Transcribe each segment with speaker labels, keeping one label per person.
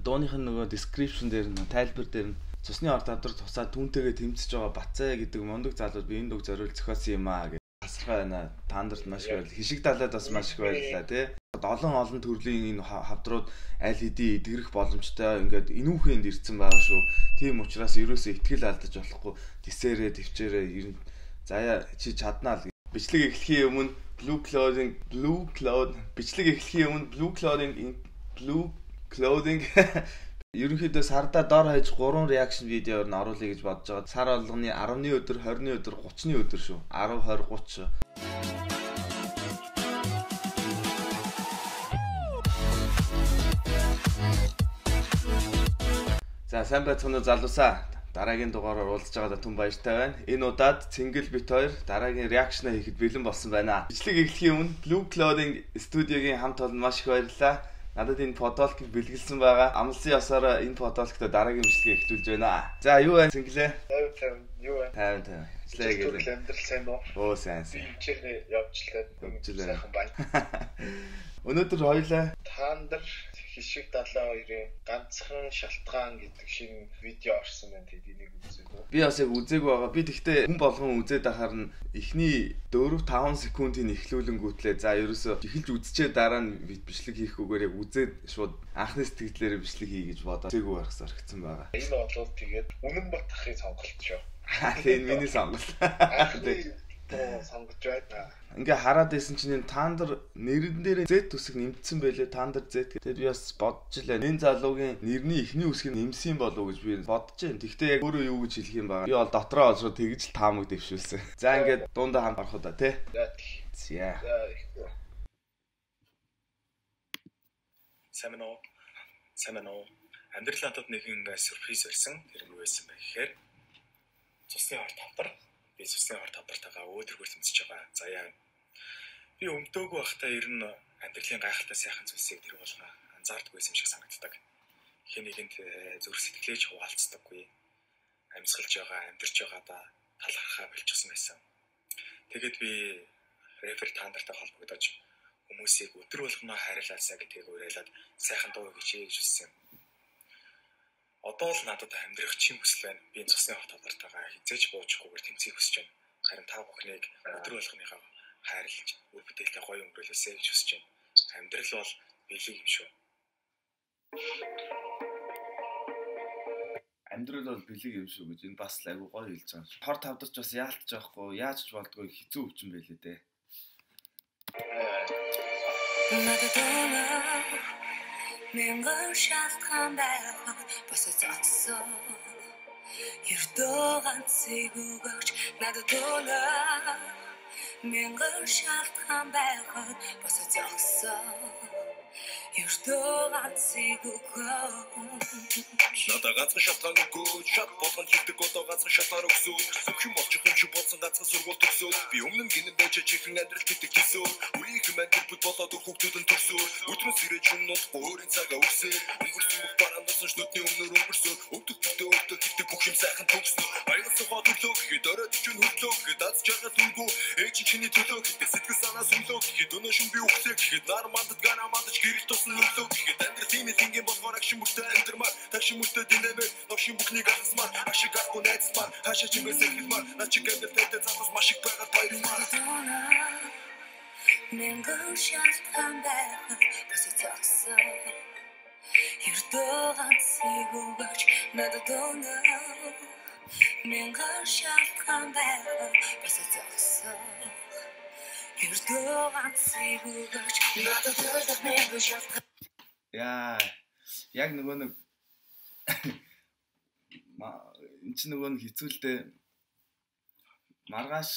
Speaker 1: дууных нь нөгөө description дээр нь тайлбар дээр нь цусны орд тавдар тусаад түнтэйгээ тэмцэж байгаа Бацаа гэдэг мундаг залууд би энэ дуу зориул зохиосон юм аа гэж тасархай байна. Таандарт маш их байл. Хишиг далайд бас маш их байлаа тий. Олон төрлийн энэ хавдрууд аль хэдийн идэгрэх боломжтой ингээд энүүхэнд ирсэн байгаа шүү. Тийм учраас ерөөсөө ихтгэл алдаж болохгүй. Тисэрээ төвчээрээ ер нь заяа чи чаднаа л. Бичлэг эхлэхийн өмнө Blue Clothing ерөнхийдөө сардаа дор хаяж 3 реакшн видеоор нь оруулъя гэж бодож байгаа. Сар болгоны 10-ны өдөр, 20-ны өдөр, 30-ны өдөр шүү. 10, 20, 30. За сайн байцгаана уу залуусаа. Дараагийн дугаараар уулзж байгаадаа түн баяртай байна. Энэ удаад Цэнгэл бит хоёр дараагийн реакшнаа хийхэд бэлэн болсон байна. Бичлэг эхлэхийн өмнө Blue Clothing студиогийн хамт олон маш их баярлалаа. Надад энэ фотолог бэлгэлсэн байгаа. Амлсан ёсоор энэ фотологтой дараагийн бичлэгээ эхлүүлж байна. За юу байна Цэнгэлээ?
Speaker 2: 50 юу байна?
Speaker 1: 50. Ажиллая гэдэг.
Speaker 2: Амьдрал сайн уу?
Speaker 1: Оо сайн.
Speaker 2: Хичээлээ явуулчлаа. Байна.
Speaker 1: Өнөөдөр хоёлаа
Speaker 2: Таандар Хишиг далай хоёрын ганцхан шалтгаан гэдэг шинэ видео орсон байна. Тэд энийг үзээд үү?
Speaker 1: Би бас яг үзээгүй байгаа. Би тэгтээ хүн болгон үзээд ахаар нь эхний 4-5 секундын эхлүүлэнгүүтлээ за ерөөсөө эхэлж үзчихээ дараа нь бичлэг хийхгүйгээр яг үзээд шууд анхны сэтгэлдээ бичлэг хий гэж бодоод үзээгүй байхс орхицсан байгаа.
Speaker 2: Энэ болоод тэгээд үнэн бат ахын сонголт шүү.
Speaker 1: Тийм миний сонголт.
Speaker 2: Анхны сонгож байна.
Speaker 1: Ингээ хараад байсан чинь Таандар нэрэн дээр Z үсэг нэмсэн байлээ. Таандар Z гэдэг. Би бас бодож илаа. Энэ залуугийн нэрний ихний үсгийг нэмсэн болов уу гэж би бодож байна. Тэгтээ яг өөрөө юу гэж хэлэх юм байгаа. Би бол дотроо олж тэгж л таамаг дэвшүүлсэн. За ингээд дундаа хамт орох удаа тий. За.
Speaker 3: Самано. Амьдралын хатад нэгэн сюрприз ирсэн. Тэр нь юу байсан бэ гэхээр цусны орд тавдар. Би цусны орд тавдартайгаа өөдрөгөр тэмцэж байгаа. За яа. Би өмдөөгүй байхдаа ер нь амьдралын гайхалтай сайхан зүйлсийг тэр болгоо анзаардаггүйсэн юм шиг санагддаг. Хэн нэгэнд зүрх сэтгэлээж хуваалцдаггүй. Амьсгалж байгаа, амьдарч байгаадаа талархаа болчихсон байсан. Тэгээд би рефер Таандартай холбогдож хүмүүсийг өдөр болгоно хайрлаасаа гэдгийг уриалаад сайхан дуу хичээж үзсэн. Одоо л надад амьдрах чим хүсэл байна. Би цусны орд тавдартайгаа хизээж буужихгүйгээр тэмцээх хүсэж байна. Харин та бүхнийг өдөр болгоныхаа хайрлаж, үр бүтээлтэй гоё өнгөрүүлээсэй гэж хүсэж байна. Амьдрал бол бэлэг юм шүү.
Speaker 1: Амьдрал бол бэлэг юм шүү гэж энэ бас айгу гоё хэлж байгаа. Хор тавдарч бас яалтж байхгүй, яаж ч болдгоо хэцүү өвчин байлээ дээ.
Speaker 4: Мэнгэр шалтгаан байхад босож огсон. Ердөө ганцыг өгөөч надад өөлөө. Мэнгэр шалтгаан байхад босож огсон. Ердөө ганцыг өгөөч.
Speaker 3: Надад ганцхан шалтгаан өгөөч. Шат болгон хэлдэг одоо ганцхан шалтгаан өгсөв. Бүх юм олчих юм шиг болсон ганцхан сургууль төгсөв. Би өмнө гинэн байж чихэн амьдрал гэдэг хийсөө. Үеийнх мэн тэр бүд болоод хүүхдүүд нь төрсөв. Өдрөөс ирэж хүннүүд өөрийн цагаа өгсөө. Өнгөрсөн бүх бараандсан шнүтний өмнөр өнгөрсөө. Өвдөгдөө гэдэг бүх юм сайхан төгснө. Аягсан хот өглөө гэхэд оройд ч хөлөө гэхэд аз жаргал дүнгүү. Ээж чиний төлөө гэхэд сэтгэл санаа сүнлөө гэхэд өнөө шин би өглөө гэхэд нар мандад гана мандаж гэрэл тусна өглөө гэхэд амьдрал тийм ингийн болохоор агшин бүртээ амьдрмаар тагшин бүртээ динэмэ новшин бүхнийг ахсмаар ашиг ахгүй найзмаар хаашаа чимээс хэлмаар наа чи гэмдэл тайтай затас маш их байгаад баярмаар.
Speaker 4: Мэнгэр шалтгаан байхад босож огсон. Ердөө ганцыг өгөөч надад өөлөө. Мэнгэр шалтгаан байхад босож огсон. Ердөө ганцыг өгөөч надад өөлөө. Мэнгэр шалтгаан.
Speaker 1: Яа. Яг нөгөө нэг энэ ч нөгөө нэг хэцүүлдэ маргааш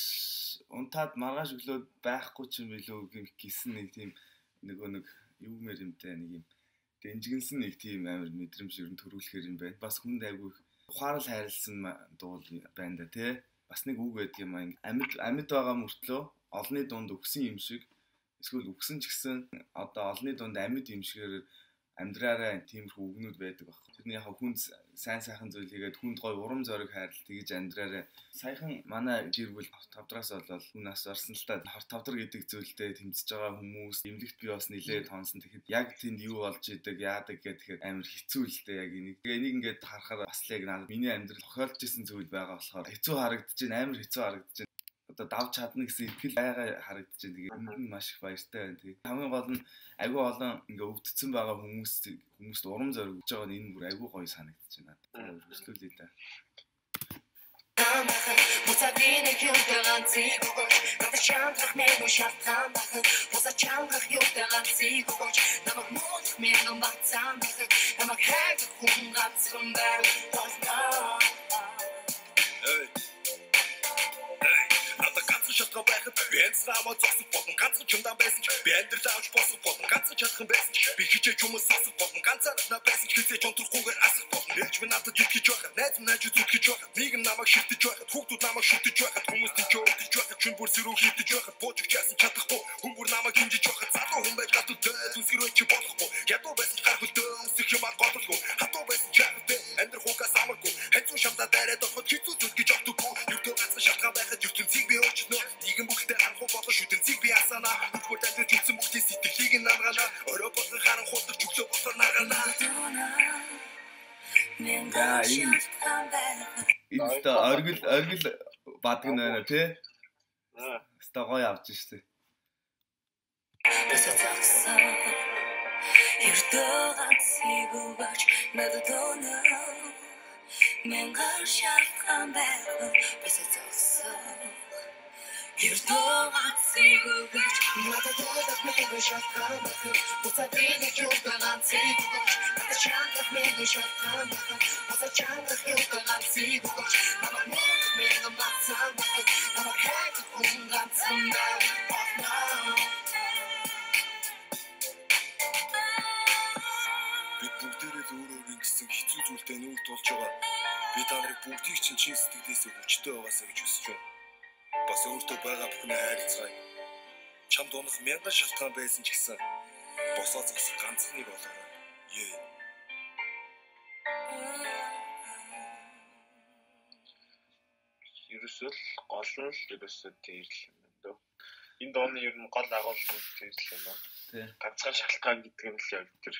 Speaker 1: унтаад маргааш өглөө байхгүй ч юм билүү гисэн нэг тийм нөгөө нэг юу мэр юмтай нэг юм дэнжигэнсэн нэг тийм амар мэдрэмж ер нь төрүүлэхэр юм байна. Бас хүнд айгүй ухаарал хайрлсан дуул байна да тий. Бас нэг үг байдаг юм аа. Амьд байгаа мөртлөө олны дунд өгсөн юм шиг эсвэл өгсөн ч гэсэн одоо олны дунд амьд юм шигээр амьдраараа тиймэрхүү үгнүүд байдаг баг. Тэрний яг хүн сайн сайхан зүйл хийгээд хүнд гой урам зориг хайрлал тэгж амьдраараа саяхан манай гэр бүл тавдраас болоод хүн нас орсон л та тавдар гэдэг зүйлтэй тэмцэж байгаа хүмүүс эмнэлэгт би бас нилээд тонсон. Тэгэхэд яг тэнд юу болж идэг яадаг гэхээр амар хэцүү л дээ яг энийг. Энийг ингээд харахаар бас л яг надад миний амьдрал тохиолдож исэн зүйл байгаа болохоор хэцүү харагдаж байна, амар хэцүү харагдаж байна. Одоо давж чадна гэсэн итгэл байгаа харагдаж байна. Тэгээд өмнө маш их баяртай байна. Тэгээд хамгийн гол нь айгүй олон ингээ өвдсөн байгаа хүмүүст урам зориг өгж байгаа нь энэ бүр айгүй гоё санагдаж байна. Хөслүүлээ да. Мусадины хилдэран цигогч надад чандрах мэгэн шалтгаан бахад бусад чандрах хилдэран цигогч намайг муулах мэгэн бацаан бахад намайг хайх хүн гацхан байр болно. Шатгаа байхад би энцраамаа зогсох болон ганцхан чамдан байсан ч би амьдрал авч босох болон ганцхан чадах байсан ч би хичээж хүмүүс асах болон ганцаараа байсан ч хизээж онтрохгүйгээр асах болон ээж минь надад итгэж байхад найз минь зүтгэж байхад нэг нь намайг шилтэж байхад хүүхдүүд намайг шүтэж байхад хүмүүс тийч өөртөж байхад чин бүр зэрүү хилтэж байхад боожж яасан чадахгүй хүн бүр намайг хинжиж байхад залуу хүн байж гадуур зүсгэрөө чи болохгүй ядуу байсан ч гарах өлтөө өмсөх юм голгүй хатуу байсан ч яагаад амьдрах угаас амаргүй хэцүү шамдаа дайраад ороход хэцүү зүйл гэж огтгүй юутай ганцхан шалтгаан байхад ертөнцийг би өөрчнөө нэгэн бүхтэй харах болоо шүтэнцийг би асаана бүгд амьд үзсэн бүхний сэтгэлийг нь наргана орой болгон харан хутагч өглөө болоо наргана. Яа энэ оргил бадг нь байна тий. Ста гоё авч штэ. Бид бүгдээрээ л өөр ингэсэн хэцүү зүйлтэй нүүр тулж байгаа. Би та нарыг бүгдийг чинь чин сэтгэлээсээ хүчтэй байгаасаа гэж хүсэж байна. Бас өөртөө байгаа бүхнээ хайрлцгаая. Чамд унах мянган шалтгаан байсан ч гэсэн босоо зогсох ганцхан нэг болоорой. Ерөөсөө гол нь л ерөөсөө тэр л юм дөө. Энэ дооны ер нь гол агуулгын тэр л юм байна. Ганцхан шалтгаан гэдэг нь л яг тэр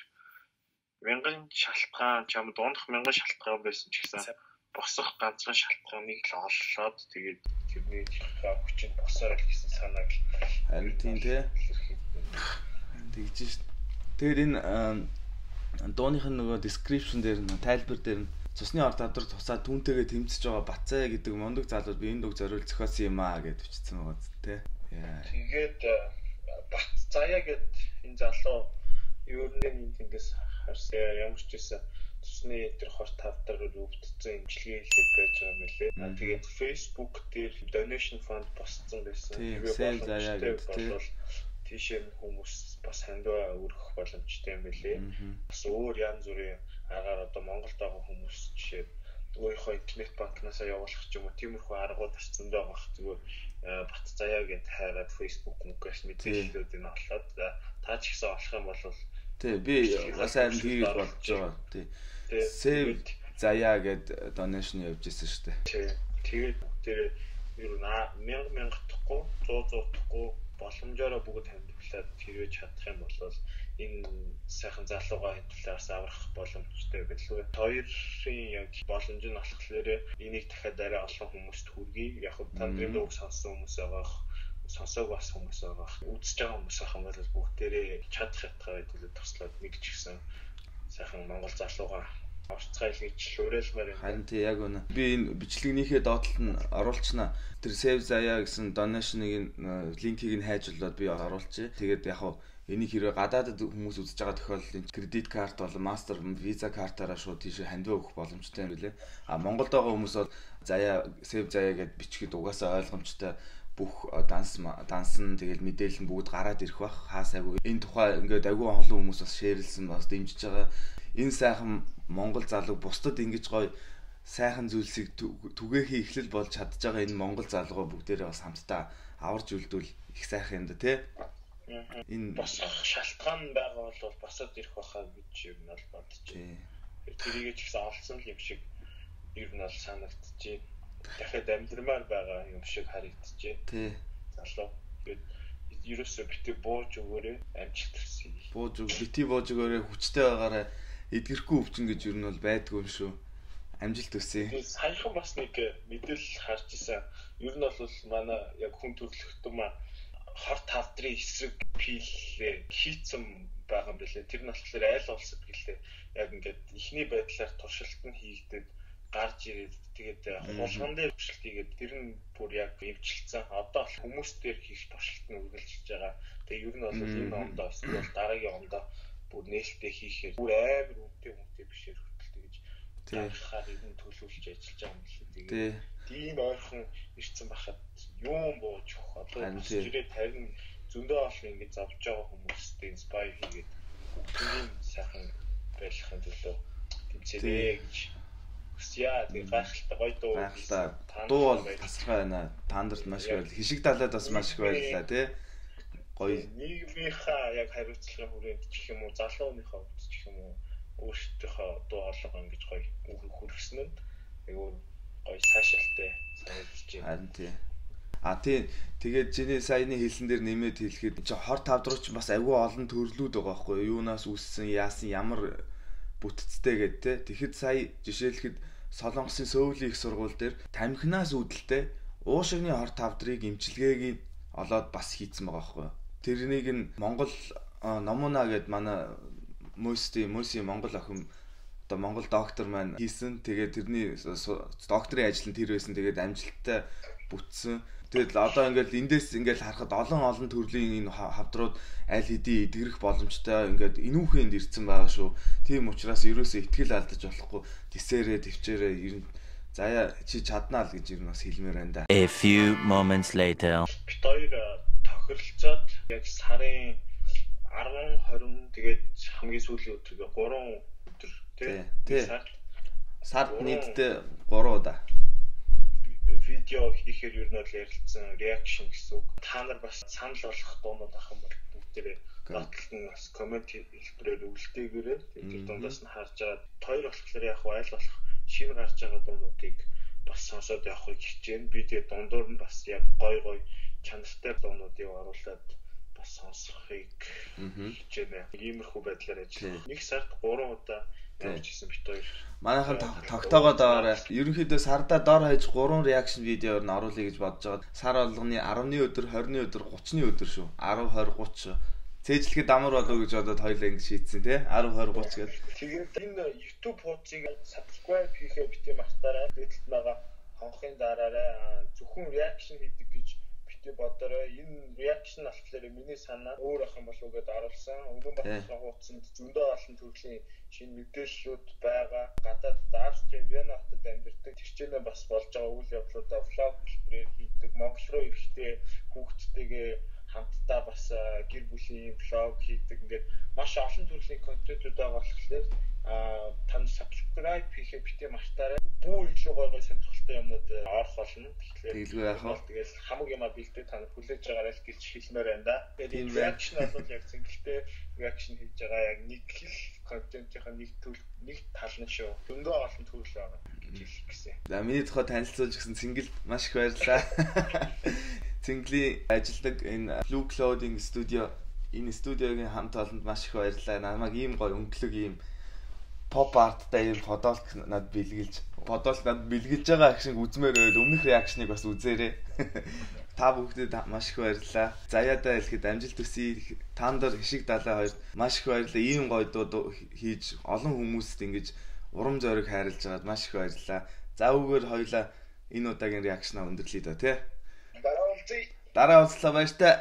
Speaker 1: мянган шалтгаан чамд унах мянган шалтгаан байсан ч гэсэн босох ганцхан шалтгааныг л оллоод тэгээд тэрний хүчин босоор л гэсэн санааг харин тийм тий. Тэгж шít. Тэгээд энэ дууныхын нөгөө description дээр нь тайлбар дээр нь цусны орд авдар тусаад түүнтэйгээ тэмцэж байгаа Бацаа гэдэг мондөг залууд би энэ дог зориул зохиосон юм аа гэж бичсэн байгаа тий. Тэгээд Бацаа гэдэг энэ залуу ер нь энэ тэнгээс харсан ямар ч гэсэн цусны тэр хорт тавдар өвдсөн имчилгээ хийх гэж байгаа мөлий. Тэгээд Facebook дээр donation fund босцсон байсан. Тэгээд болол тийшээ хүмүүс бас хандваа өргөх боломжтой юм билээ. Бас өөр янз бүрийн агаар одоо Монголд байгаа хүмүүс жишээ өөрийнхөө интернет банкнасаа явуулах ч юм уу тиймэрхүү аргууд бас зөндөө байх. Зүгээр Бацаа гэд хайгаад Facebook мөнгөс мэдээллүүдийг олоод та ч гэсэн олох юм бол тий би бас амар хийж болж байгаа. Тий. Save Zaya гэд donation явуулж ирсэн шүү дээ. Тэгээд тэр ер нь 1000 тахгүй 100 тахгүй боломжоор бүгд хамтлаад хэрвээ чадах юм бол энэ сайхан залуугаа хэвлээс аврах боломжтой гэлээ. Хоёрын яг боломж нь болохоор энийг дахиад арай олон хүмүүст хүргэе. Яг нь таны дууг сонссон хүмүүс байгаа. Сонсоог бас хүмүүс байгаа. Үзэж байгаа хүмүүс байх юм бол бүгдээрээ чадах ятгаа хэвлээ туслаад нэг ч гэсэн сайхан Монгол залуугаа орцгойл гэж уриалмаар байна. Харин тий яг үнэ. Би энэ бичлэгнийхээ доотлолт нь оруулчихна. Тэр Save Zaya гэсэн donation-ыг линкийг нь хайжуулаад би оруулчих. Тэгээд яг энийг хэрэг гадаадд хүмүүс үзэж байгаа тохиолдолд кредит карт болон мастер виза картаараа шууд тийш хандив өгөх боломжтой юм билээ. Монголд байгаа хүмүүс бол Save Zaya гэд бичгээд угаасаа ойлгомжтой бүх дансан тэгэл мэдээлэл нь бүгд гараад ирэх бах. Хаасаагүй энэ тухай ингээд агүй олон хүмүүс бас шеэрлсэн бас дэмжиж байгаа. Энэ сайхан Монгол залуу бусдад ингэж гоё сайхан зүйлсийг түгээхий эхлэл болж чадж байгаа энэ Монгол залууга бүгдээрээ бас хамтдаа аварж үлдвэл их сайхан юм да тий. Энэ
Speaker 2: босох шалтгаан байгаа бол босоод ирэх байхаа гэж юу нь бол бодож байна. Тэрийгээ ч гэсэн олсон юм шиг ер нь бол санагдчихээн. Дахиад амьдрмаар байгаа юм шиг харагдчихээн.
Speaker 1: Тий.
Speaker 2: Залуу. Тэгээд ерөөсөө битээ бууж өгөөрэй, амжилт хүсье.
Speaker 1: Битээ бууж өгөөрэй, хүчтэй байгаарай. Эдгэрхгүй өвчин гэж ер нь бол байдгүй юм шүү. Амжилт хүсье.
Speaker 2: Тэгээд саяхан бас нэг мэдээлэл харж ирсэн. Ер нь бол манай яг хүн төрөлхтөн маа хор тавдрын эсрэг пиллээ хийцэн байгаа юм билээ. Тэр нь болохоор айл улсад гэлээ. Яг ингээд ихний байдлаар туршилт нь хийгдээд гарч ирээд тэгээд хулган дээр туршилт хийгээд тэр нь бүр яг эвжилсэн. Одоо хүмүүс дээр хийх туршилт нь үргэлжилж байгаа. Тэгээд ер нь бол энэ ондоо эсвэл дараагийн ондоо бүр нээлттэй хийхээр бүр амар үнэтэй бишээр хөтөлтэй гэж таахаар энэ төлөвлөж ажиллаж байгаа юм шиг. Тэгээд ийм ойрхон ирсэн байхад юм бууж өгөх. Одоо жирээ 50 зөндөө олон ингэж завж байгаа хүмүүстэй инспайр хийгээд бүгдийн сайхан байхын төлөө тэмцээрэй гэж хүсье. Тэгээд гайхалтай гоё дуу.
Speaker 1: Дуу бол тасархай байна. Таандарт маш их баярлалаа. Хишиг талаад бас маш их баярлалаа тий. Гоё.
Speaker 2: Нийгмийнхаа яг хариуцлагын хүрээнд ч гэх юм уу, залууныхаа хувьд ч гэх юм уу, өөрсдийнхөө дуу хоолой ингэж гоё хүргэсэн нь айгүй гоё сайшаалтай санагдаж байна.
Speaker 1: Харин тий. Тэгээд чиний саяны хэлсэн дээр нэмээд хэлэхэд хор тавдрууч бас айгүй олон төрлүүд байгаа байхгүй юу? Юунаас үссэн, яасан, ямар бүтцтэй гэдэг те. Тэгэхэд сая жишээлхэд Солонгосын Сөүлийн их сургууль дээр тамхинаас үүдэлтэй уушигны хор тавдрыг эмчилгээг олоод бас хийцэн байгаа байхгүй юу? Тэрнийг нь Монгол Номуна гэд манай Мөсийн Монгол охин одоо Монгол доктор маань хийсэн. Тэгээд тэрний докторийн ажил нь тэр байсан. Тэгээд амжилттай бүтсэн. Тэгэл одоо ингээд эндээс ингээд харахад олон төрлийн энэ хавдрууд аль хэдийн эдгэрэх боломжтой ингээд энүүхэнд ирсэн байгаа шүү. Тийм учраас ерөөсөө ихтгэл алдаж болохгүй. Тисээрээ төвчээрээ ер нь заяа чи чаднаа л гэж ер нь бас хэлмээр байна да.
Speaker 4: A few moments later.
Speaker 2: Бид хоёр тохиролцоод яг сарын 10-20 тэгээд хамгийн сүүлийн өдөр 3 өдөр тий.
Speaker 1: Сард нийтдээ 3 удаа
Speaker 2: видео хийхээр ер нь бол ярилцсан реакшн гэсэн үг. Та нар бас санал болгох дуунууд ах юм бол бүгдээрээ баталт нь бас комент хэлбэрээр өвлөлтэйгээрээ тэр дундаас нь харж аваад хоёр болохоор яг айл болох шинэ гарч байгаа дуунуудыг бас сонсоод явахыг хичээн. Би тэгээ дундуур нь бас яг гой чанартай дуунуудыг оруулаад бас сонсохыг хичээнэ. Иймэрхүү байдлаар ажиллах. Нэг сард 3 удаа явуулчихсан бит хоёр.
Speaker 1: Манайхан тогтоогоо доорой. Ерөнхийдөө сардаа дор хаяж 3 реакшн видеоор нь оруулъя гэж бодож байгаа. Сар болгоны 10-ны өдөр, 20-ны өдөр, 30-ны өдөр шүү. 10, 20, 30. Цээжлэхэд амар болов гэж бодоод хоёулаа ингэ шийдсэн тий. 10, 20, 30 гэдэг.
Speaker 2: Тэгээд энэ YouTube хуудсыг subscribe хийхээ битээ мартаарай. Дээдлэлт байгаа хонхын дараарай. Зөвхөн реакшн хийдэг гэж битээ бодорой. Энэ реакшн болохоор миний санаа өөр ах юм болов уу гэдээ оруулсан. Өнгөн батлах хуудсанд зөндөө олон төрлийн шинэ мэдээллүүд байгаа. Гадаад Австрийн Вена хотод амьдардаг тэрчэнэ бас болж байгаа үйл явдлуудаа влог хэлбэрээр хийдэг. Монгол руу ирэхдээ хүүхдтэйгээ хамтдаа бас гэр бүлийн влог хийдэг. Ингээд маш олон төрлийн контентууд байгаа болохоор тань subscribe хийхээ битээ мартаарай. Бүү илүү гоё сонирхолтой юмнууд орох болно. Тэгэхээр хамаг юмаа бэлдээ та нар хүлээж байгаарай л гэж хэлмээр байна да. Тэгээд энэ reaction бол яг зингэлтэй reaction хийж байгаа яг нэг л контентийнхаа нэг тал нь шүү. Зөндөө олон төрөл байгаа гэж хэлэх гэсэн.
Speaker 1: За миний тухай танилцуулж гисэн Цэнгэл маш их баярлалаа. Цэнглийн ажилладаг энэ Blue Clothing Studio энэ студиогийн хамт олонд маш их баярлалаа. Намайг ийм гоё өнгөлөг ийм pop art-тай ийм подолк надад бэлгэлж байгаа акшн үзмээр байл өмнөх реакшныг бас үзээрэй. Та бүгдэд маш их баярлалаа. Заяадаа хэлэхэд амжилт хүсье. Таандар Хишиг далай хоёрт маш их баярлалаа. Ийм гоё дуу хийж олон хүмүүст ингэж урам зориг хайрлаж байгаад маш их баярлалаа. За үгээр хоёлаа энэ удаагийн реакшнаа өндөрлөе дөө тий.
Speaker 2: Дараа уулзъя.
Speaker 1: Дараа уулзлаа баяртай.